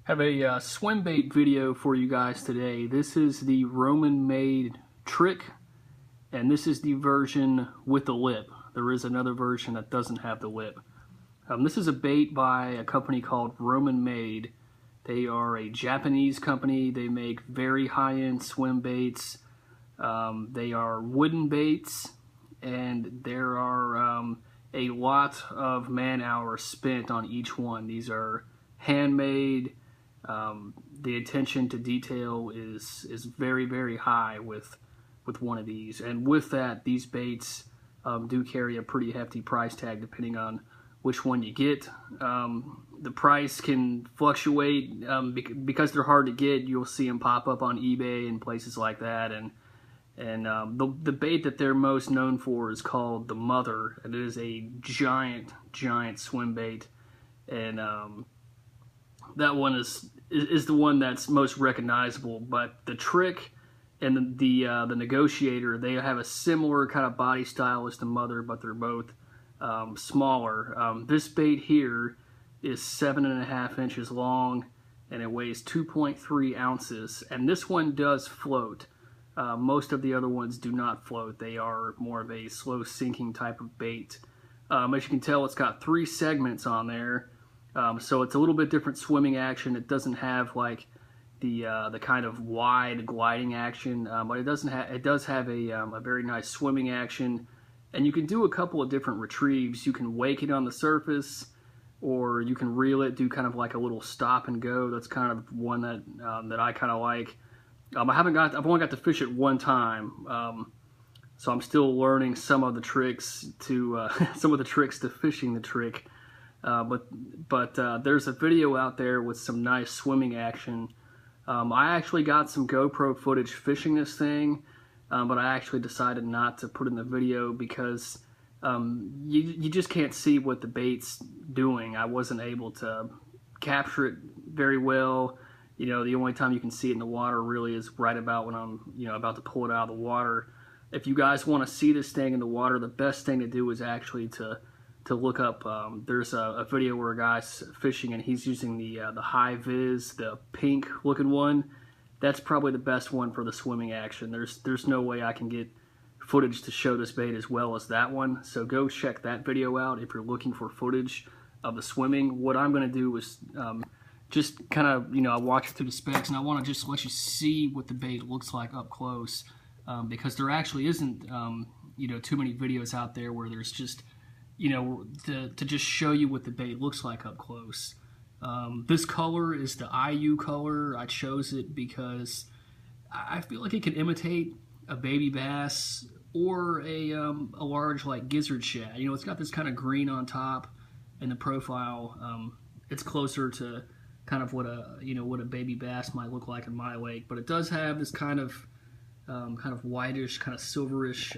Have a swim bait video for you guys today. This is the Roman made trick, and this is the version with the lip. There is another version that doesn't have the lip. This is a bait by a company called Roman Made. They are a Japanese company. They make very high-end swim baits. They are wooden baits, and there are a lot of man-hours spent on each one. These are handmade. The attention to detail is very, very high with one of these, and with that, these baits do carry a pretty hefty price tag depending on which one you get. The price can fluctuate because they're hard to get. You'll see them pop up on eBay and places like that, and the bait that they're most known for is called the Mother, and it is a giant swim bait, and that one is the one that's most recognizable. But the Trick and the Negotiator, they have a similar kind of body style as the Mother, but they're both smaller. This bait here is 7.5 inches long, and it weighs 2.3 ounces, and this one does float. Most of the other ones do not float. They are more of a slow sinking type of bait. As you can tell, it's got 3 segments on there. So it's a little bit different swimming action. It doesn't have like the kind of wide gliding action, but it does have a very nice swimming action, and you can do a couple of different retrieves. You can wake it on the surface, or you can reel it, do kind of like a little stop and go. That's kind of one that I kind of like. I've only got to fish it one time, so I'm still learning some of the tricks to fishing the Trick. But there's a video out there with some nice swimming action. I actually got some GoPro footage fishing this thing, but I actually decided not to put in the video because you just can't see what the bait's doing. I wasn't able to capture it very well. You know, the only time you can see it in the water really is right about when I'm, about to pull it out of the water. If you guys want to see this thing in the water, the best thing to do is actually to look up. There's a video where a guy's fishing and he's using the high vis, the pink looking one. That's probably the best one for the swimming action. There's no way I can get footage to show this bait as well as that one. So go check that video out if you're looking for footage of the swimming. What I'm going to do is just kind of, I walk through the specs, and I want to just let you see what the bait looks like up close, because there actually isn't, too many videos out there where there's just, to just show you what the bait looks like up close. This color is the IU color. I chose it because I feel like it can imitate a baby bass or a large like gizzard shad. It's got this kind of green on top, and the profile, it's closer to kind of what a baby bass might look like in my lake, but it does have this kind of whitish, kind of silverish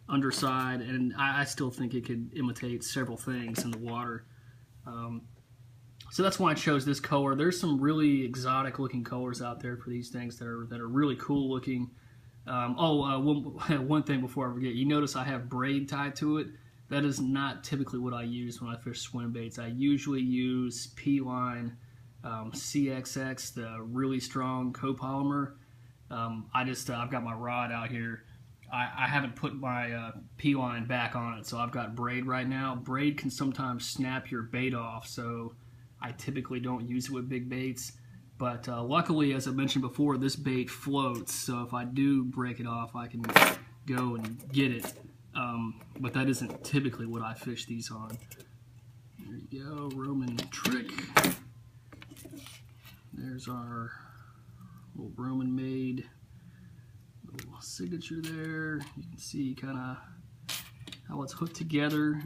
underside, and I still think it could imitate several things in the water. So that's why I chose this color. There's some really exotic looking colors out there for these things that are really cool looking. One thing before I forget, you notice I have braid tied to it. That is not typically what I use when I fish swim baits. I usually use P-line CXX, the really strong copolymer. I've got my rod out here. I haven't put my P-line back on it, so I've got braid right now. Braid can sometimes snap your bait off, so I typically don't use it with big baits. But luckily, as I mentioned before, this bait floats, so if I do break it off, I can go and get it. But that isn't typically what I fish these on. There you go, Roman Trick. There's our little Roman made little signature there. You can see kind of how it's hooked together.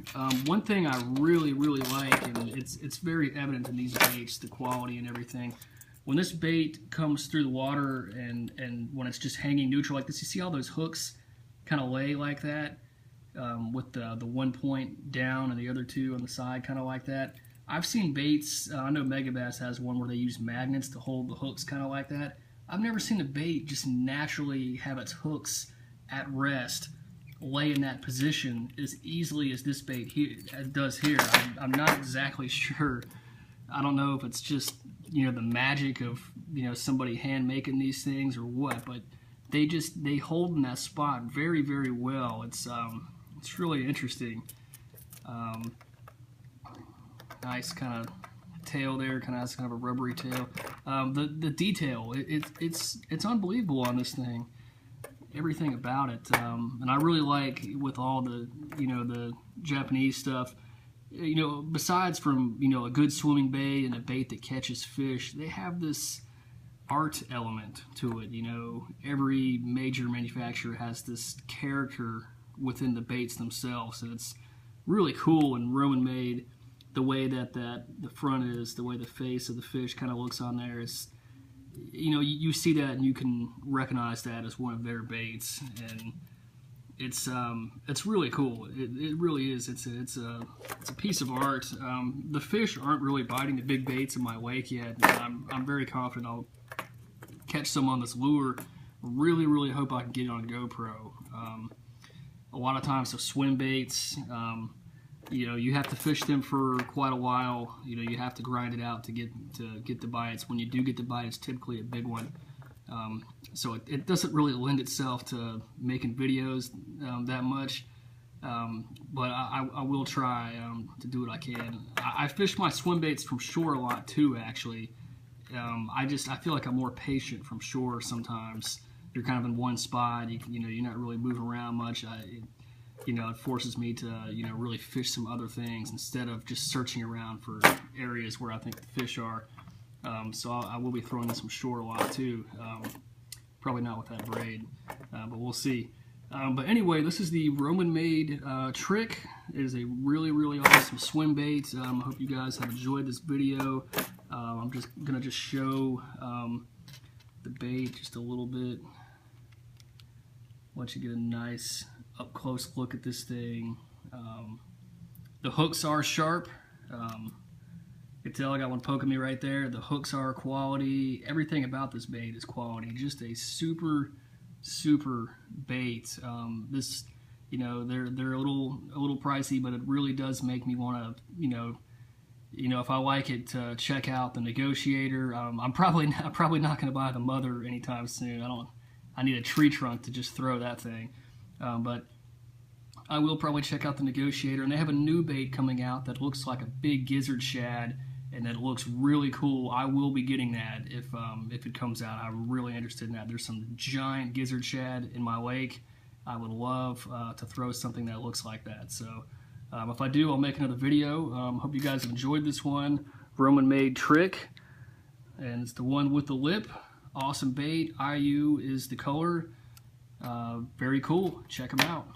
One thing I really like, and it's very evident in these baits, the quality and everything. When this bait comes through the water and when it's just hanging neutral like this, you see all those hooks kind of lay like that, with the one point down and the other two on the side, kind of like that. I've seen baits, I know Megabass has one where they use magnets to hold the hooks kind of like that. I've never seen a bait just naturally have its hooks at rest, lay in that position as easily as this bait here does here. I'm not exactly sure. I don't know if it's just you know, the magic of, you know, somebody hand making these things or what, but they hold in that spot very, very well. It's really interesting. Nice kind of tail there, kind of has kind of a rubbery tail. The detail, it's unbelievable on this thing. Everything about it, and I really like with all the, you know, the Japanese stuff. You know, besides from, you know, a good swimming bait and a bait that catches fish, they have this art element to it. You know, every major manufacturer has this character within the baits themselves, and it's really cool and Roman made. The way that the front is, the way the face of the fish kind of looks on there is, you know, you see that and you can recognize that as one of their baits, and it's really cool. It really is. It's a piece of art. The fish aren't really biting the big baits in my lake yet. I'm very confident I'll catch some on this lure. Really hope I can get it on GoPro. A lot of times the swim baits, you know, you have to fish them for quite a while. You know, you have to grind it out to get the bites. When you do get the bite, it's typically a big one. So it doesn't really lend itself to making videos that much. But I will try to do what I can. I fish my swim baits from shore a lot too, actually. I feel like I'm more patient from shore sometimes. You're kind of in one spot. You know, you're not really moving around much. You know, it forces me to, you know, really fish some other things instead of just searching around for areas where I think the fish are. So I will be throwing this from shore a lot too. Probably not with that braid, but we'll see. But anyway, this is the Roman made trick. It is a really awesome swim bait. I hope you guys have enjoyed this video. I'm just gonna show the bait just a little bit. Let you get a nice up close look at this thing. The hooks are sharp. You can tell I got one poking me right there. The hooks are quality. Everything about this bait is quality. Just a super bait. This, you know, they're a little pricey, but it really does make me want to, you know, if I like it, to check out the Negotiator. I'm probably not going to buy the Mother anytime soon. I need a tree trunk to just throw that thing. But I will probably check out the Negotiator, and they have a new bait coming out that looks like a big gizzard shad, and that looks really cool. I will be getting that if it comes out. I'm really interested in that. There's some giant gizzard shad in my lake. I would love to throw something that looks like that. So if I do, I'll make another video. Hope you guys have enjoyed this one. Roman made trick, and it's the one with the lip. Awesome bait. IU is the color. Very cool. Check them out.